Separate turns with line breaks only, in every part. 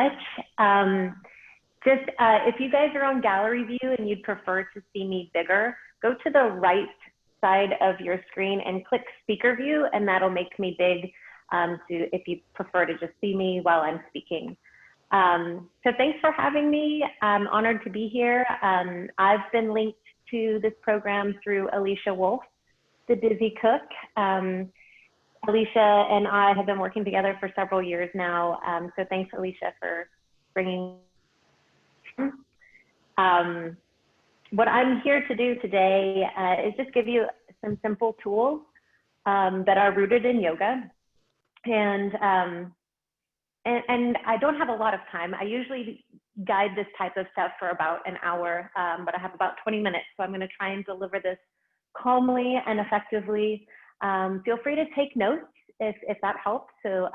much. If you guys are on gallery view and you'd prefer to see me bigger, go to the right side of your screen and click speaker view, and that'll make me big if you prefer to just see me while I'm speaking. So thanks for having me. I'm honored to be here. I've been linked to this program through Alicia Wolf, the Dizzy Cook. Alicia and I have been working together for several years now. So thanks, Alicia, for bringing. What I'm here to do today is just give you some simple tools that are rooted in yoga. And I don't have a lot of time. I usually guide this type of stuff for about an hour, but I have about 20 minutes. So I'm going to try and deliver this calmly and effectively. Feel free to take notes if that helps. So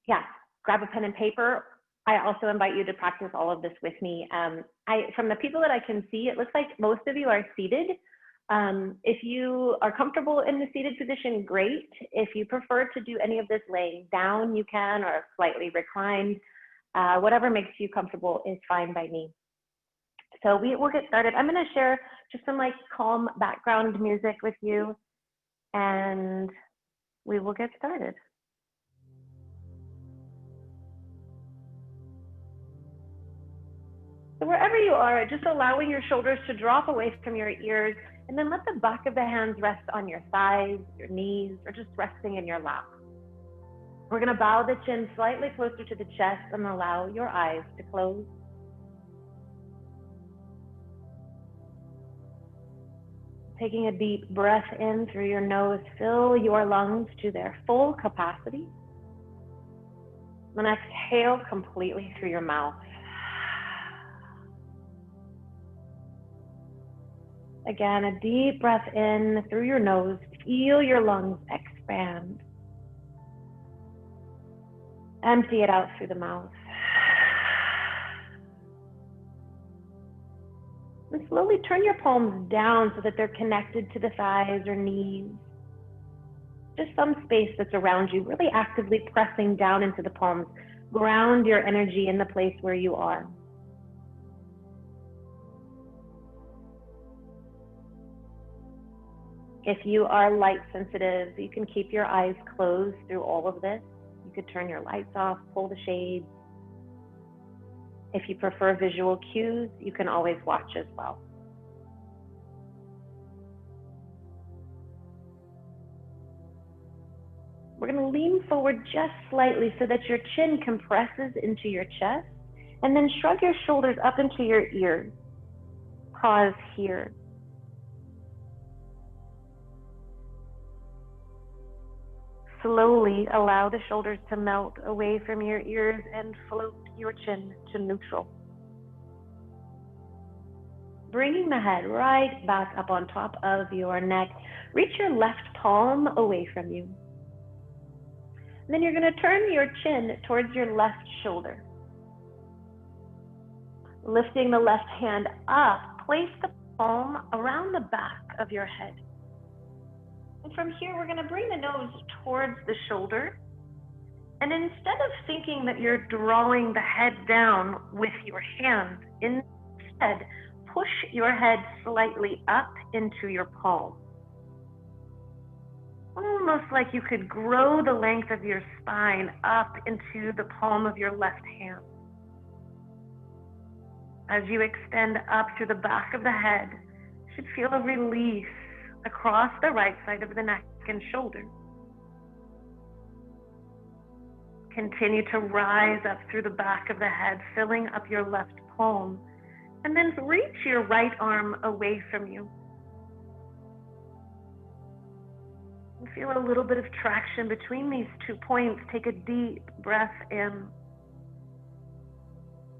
yeah, grab a pen and paper. I also invite you to practice all of this with me. From the people that I can see, it looks like most of you are seated. If you are comfortable in the seated position, great. If you prefer to do any of this laying down, you can, or slightly reclined. Whatever makes you comfortable is fine by me. So we'll get started. I'm going to share just some like calm background music with you, and we will get started. So wherever you are, just allowing your shoulders to drop away from your ears, and then let the back of the hands rest on your thighs, your knees, or just resting in your lap. We're going to bow the chin slightly closer to the chest and allow your eyes to close. Taking a deep breath in through your nose, fill your lungs to their full capacity. And exhale completely through your mouth. Again, a deep breath in through your nose. Feel your lungs expand. Empty it out through the mouth. And slowly turn your palms down so that they're connected to the thighs or knees. Just some space that's around you, really actively pressing down into the palms. Ground your energy in the place where you are. If you are light sensitive, you can keep your eyes closed through all of this. You could turn your lights off, pull the shades. If you prefer visual cues, you can always watch as well. We're going to lean forward just slightly so that your chin compresses into your chest, and then shrug your shoulders up into your ears. Pause here. Slowly allow the shoulders to melt away from your ears and float your chin to neutral. Bringing the head right back up on top of your neck. Reach your left palm away from you. And then you're going to turn your chin towards your left shoulder. Lifting the left hand up, place the palm around the back of your head. And from here, we're going to bring the nose towards the shoulder. And instead of thinking that you're drawing the head down with your hand, instead, push your head slightly up into your palm. Almost like you could grow the length of your spine up into the palm of your left hand. As you extend up through the back of the head, you should feel a release across the right side of the neck and shoulder. Continue to rise up through the back of the head, filling up your left palm, and then reach your right arm away from you. And feel a little bit of traction between these 2 points. Take a deep breath in.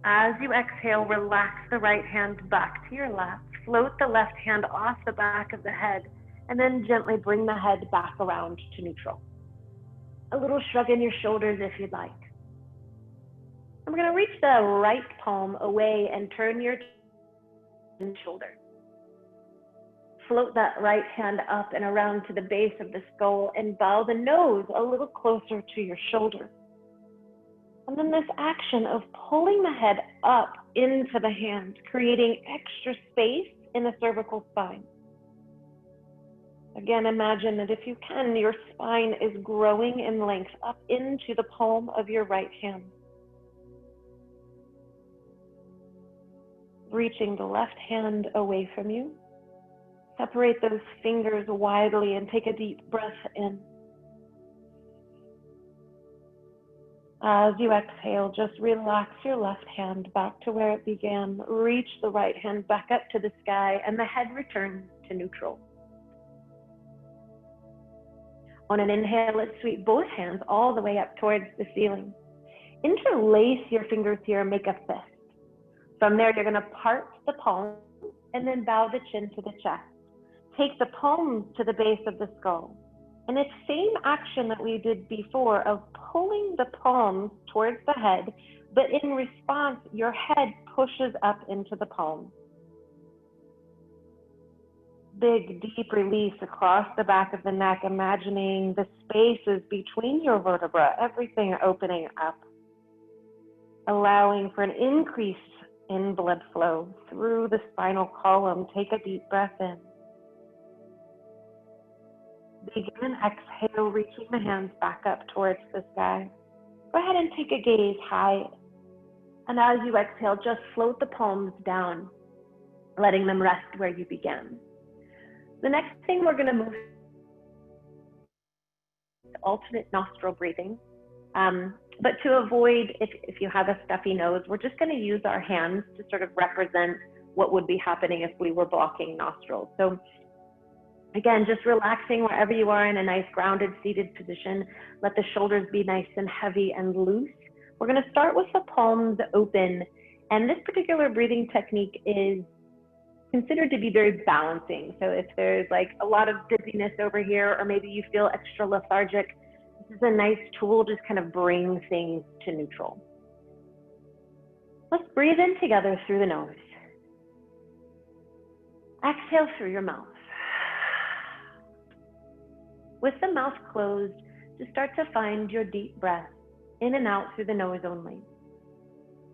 As you exhale, relax the right hand back to your lap. Float the left hand off the back of the head, and then gently bring the head back around to neutral. A little shrug in your shoulders if you'd like. And we're going to reach the right palm away and turn your shoulder. Float that right hand up and around to the base of the skull and bow the nose a little closer to your shoulder. And then this action of pulling the head up into the hand, creating extra space in the cervical spine. Again, imagine that if you can, your spine is growing in length up into the palm of your right hand. Reaching the left hand away from you. Separate those fingers widely and take a deep breath in. As you exhale, just relax your left hand back to where it began. Reach the right hand back up to the sky, and the head returns to neutral. On an inhale, let's sweep both hands all the way up towards the ceiling. Interlace your fingers here and make a fist. From there, you're going to part the palms and then bow the chin to the chest. Take the palms to the base of the skull. And it's the same action that we did before of pulling the palms towards the head, but in response, your head pushes up into the palm. Big, deep release across the back of the neck, imagining the spaces between your vertebrae, everything opening up, allowing for an increase in blood flow through the spinal column. Take a deep breath in. Begin exhale, reaching the hands back up towards the sky. Go ahead and take a gaze high. And as you exhale, just float the palms down, letting them rest where you began. The next thing we're going to move to alternate nostril breathing. But to avoid, if you have a stuffy nose, we're just going to use our hands to sort of represent what would be happening if we were blocking nostrils. So again, just relaxing wherever you are in a nice grounded seated position. Let the shoulders be nice and heavy and loose. We're going to start with the palms open. And this particular breathing technique is considered to be very balancing. So if there's like a lot of dizziness over here, or maybe you feel extra lethargic, this is a nice tool to just kind of bring things to neutral. Let's breathe in together through the nose. Exhale through your mouth. With the mouth closed, just start to find your deep breath in and out through the nose only.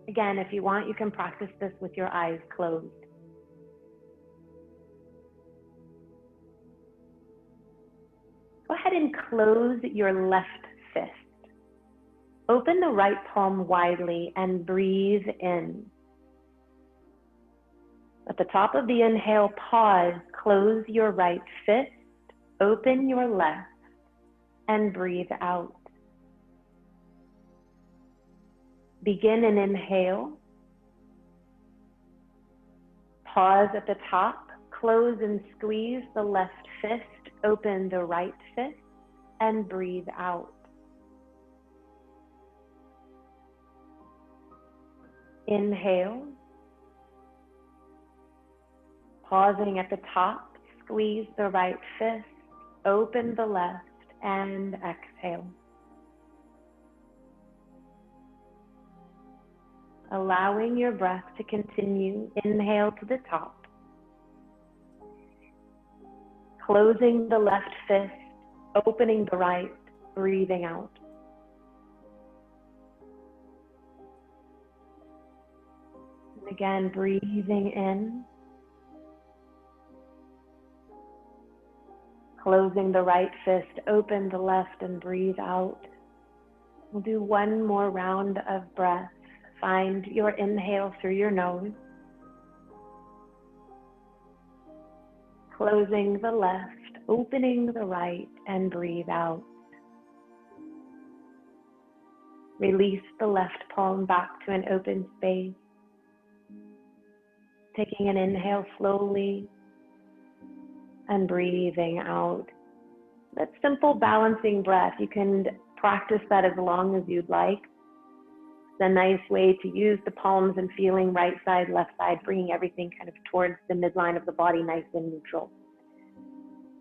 Again, if you want, you can practice this with your eyes closed. Go ahead and close your left fist. Open the right palm widely and breathe in. At the top of the inhale, pause, close your right fist, open your left, and breathe out. Begin an inhale. Pause at the top, close and squeeze the left fist, open the right fist, and breathe out. Inhale. Pausing at the top, squeeze the right fist, open the left, and exhale. Allowing your breath to continue. Inhale to the top. Closing the left fist, opening the right, breathing out. And again, breathing in. Closing the right fist, open the left, and breathe out. We'll do one more round of breath. Find your inhale through your nose. Closing the left, opening the right, and breathe out. Release the left palm back to an open space. Taking an inhale slowly and breathing out. That simple balancing breath, you can practice that as long as you'd like. It's a nice way to use the palms and feeling right side, left side, bringing everything kind of towards the midline of the body, nice and neutral.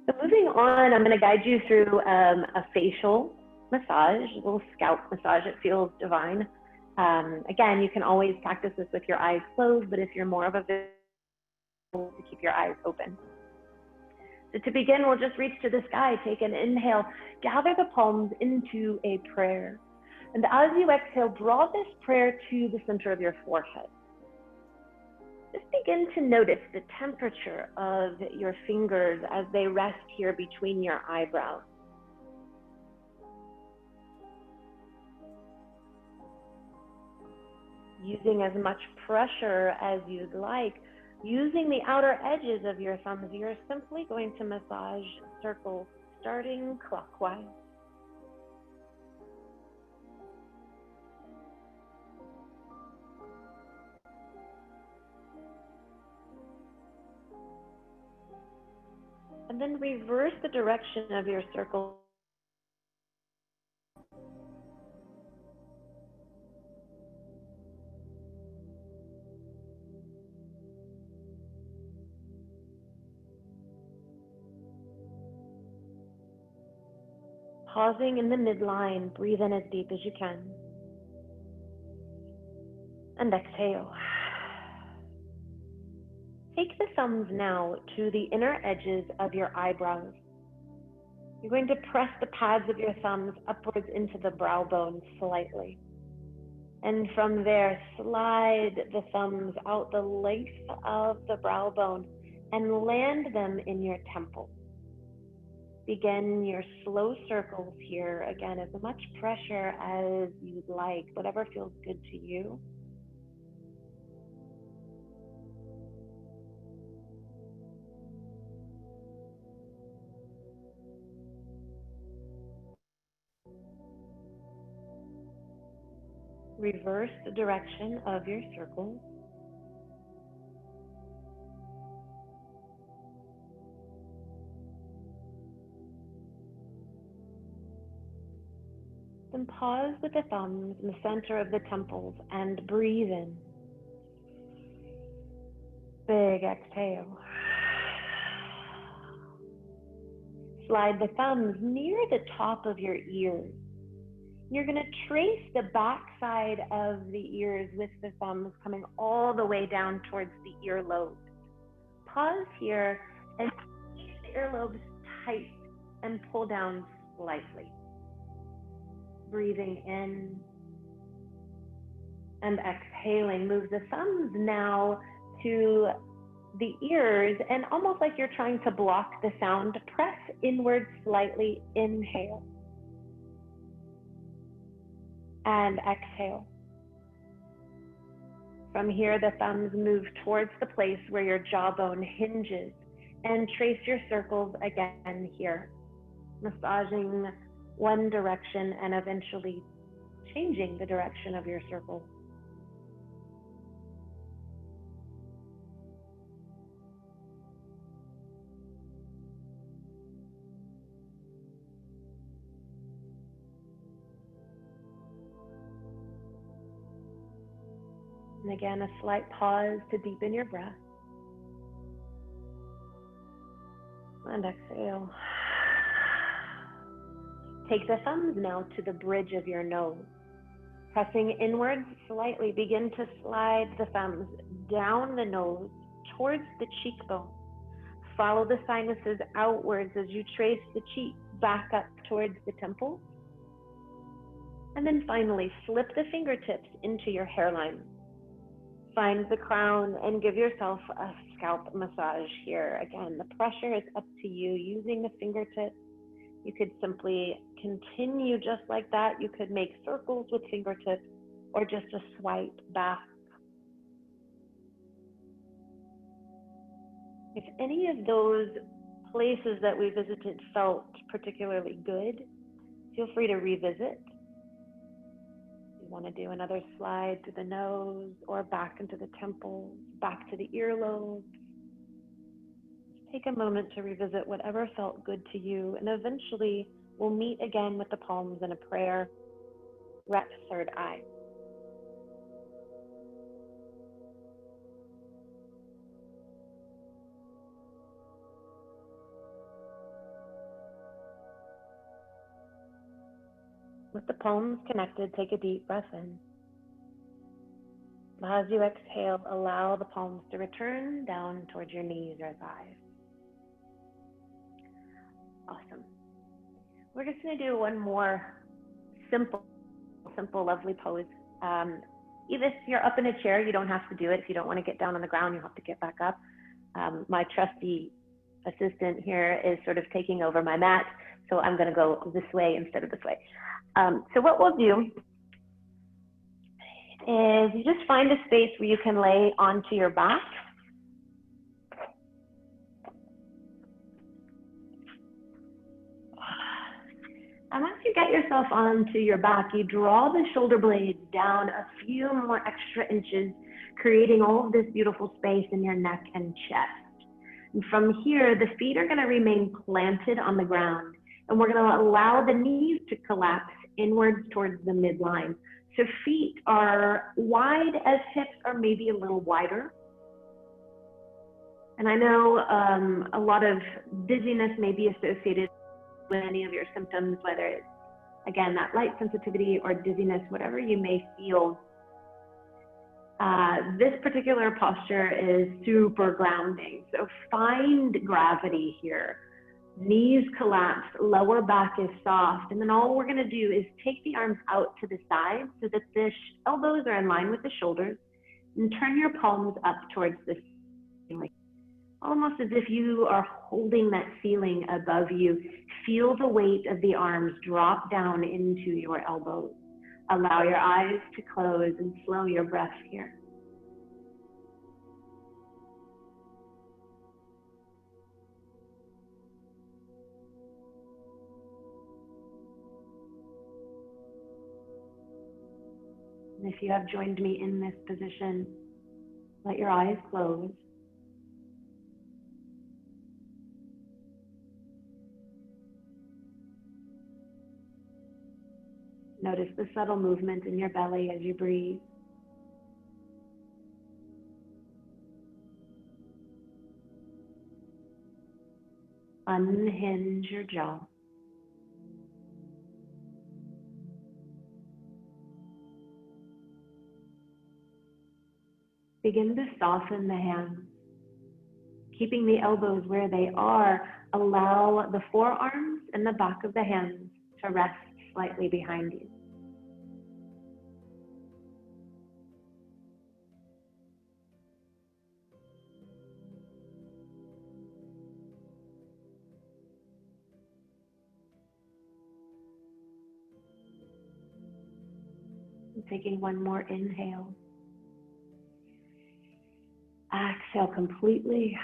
So moving on, I'm going to guide you through a facial massage, a little scalp massage. It feels divine. Again, you can always practice this with your eyes closed, but if you're more of a visual, to keep your eyes open. So to begin, we'll just reach to the sky. Take an inhale, gather the palms into a prayer. And as you exhale, draw this prayer to the center of your forehead. Just begin to notice the temperature of your fingers as they rest here between your eyebrows. Using as much pressure as you'd like, using the outer edges of your thumbs, you're simply going to massage circles starting clockwise. And then reverse the direction of your circle. Pausing in the midline, breathe in as deep as you can. And exhale. Take the thumbs now to the inner edges of your eyebrows. You're going to press the pads of your thumbs upwards into the brow bone slightly. And from there, slide the thumbs out the length of the brow bone and land them in your temple. Begin your slow circles here. Again, as much pressure as you'd like, whatever feels good to you. Reverse the direction of your circles. Then pause with the thumbs in the center of the temples and breathe in. Big exhale. Slide the thumbs near the top of your ears. You're going to trace the back side of the ears with the thumbs coming all the way down towards the earlobes. Pause here and keep the earlobes tight and pull down slightly. Breathing in and exhaling. Move the thumbs now to the ears and almost like you're trying to block the sound, press inward slightly. Inhale. And exhale. From here, the thumbs move towards the place where your jawbone hinges and trace your circles again here, massaging one direction and eventually changing the direction of your circle. And again, a slight pause to deepen your breath. And exhale. Take the thumbs now to the bridge of your nose. Pressing inwards slightly, begin to slide the thumbs down the nose towards the cheekbone. Follow the sinuses outwards as you trace the cheek back up towards the temple. And then finally, slip the fingertips into your hairline. Find the crown and give yourself a scalp massage here. Again, the pressure is up to you. Using the fingertips, you could simply continue just like that. You could make circles with fingertips or just a swipe back. If any of those places that we visited felt particularly good, feel free to revisit. Want to do another slide to the nose or back into the temples, back to the earlobes. Take a moment to revisit whatever felt good to you, and eventually we'll meet again with the palms in a prayer. Rep third eye. With the palms connected, take a deep breath in. As you exhale, allow the palms to return down towards your knees or thighs. Awesome. We're just going to do one more simple simple, lovely pose. Even if you're up in a chair, you don't have to do it. If you don't want to get down on the ground, you have to get back up. My trusty assistant here is sort of taking over my mat, so I'm going to go this way instead of this way. So what we'll do is you just find a space where you can lay onto your back. And once you get yourself onto your back, you draw the shoulder blades down a few more extra inches, creating all of this beautiful space in your neck and chest. And from here, the feet are going to remain planted on the ground, and we're going to allow the knees to collapse inwards towards the midline. So feet are wide as hips, or maybe a little wider. And I know a lot of dizziness may be associated with any of your symptoms, whether it's, again, that light sensitivity or dizziness, whatever you may feel. This particular posture is super grounding. So find gravity here. Knees collapsed, lower back is soft. And then all we're gonna do is take the arms out to the side so that the elbows are in line with the shoulders, and turn your palms up towards the ceiling. Almost as if you are holding that ceiling above you. Feel the weight of the arms drop down into your elbows. Allow your eyes to close and slow your breath here. And if you have joined me in this position, let your eyes close. Notice the subtle movement in your belly as you breathe. Unhinge your jaw. Begin to soften the hands. Keeping the elbows where they are, allow the forearms and the back of the hands to rest slightly behind you. And taking one more inhale. Exhale completely.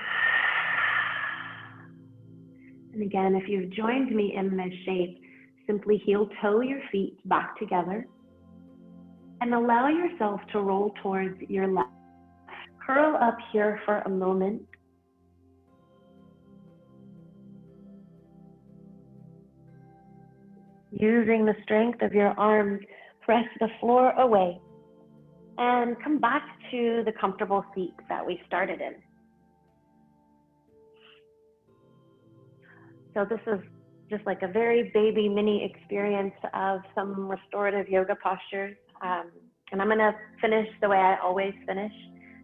And again, if you've joined me in this shape, simply heel toe your feet back together and allow yourself to roll towards your left. Curl up here for a moment. Using the strength of your arms, press the floor away and come back to the comfortable seat that we started in. So this is just like a very baby mini experience of some restorative yoga postures. And I'm gonna finish the way I always finish.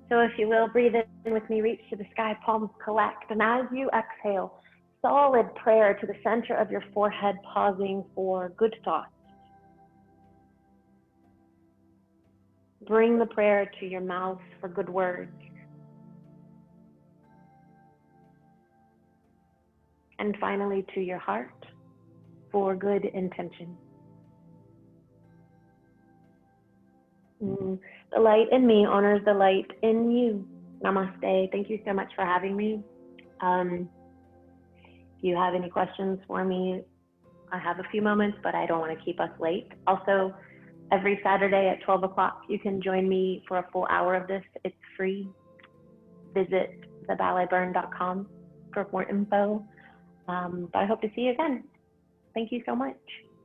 So if you will, breathe in with me, reach to the sky, palms collect. And as you exhale, solid prayer to the center of your forehead, pausing for good thoughts. Bring the prayer to your mouth for good words. And finally to your heart for good intention. The light in me honors the light in you. Namaste. Thank you so much for having me. If you have any questions for me, I have a few moments, but I don't want to keep us late. Also, every Saturday at 12 o'clock, you can join me for a full hour of this. It's free. Visit theballetburn.com for more info. But I hope to see you again. Thank you so much.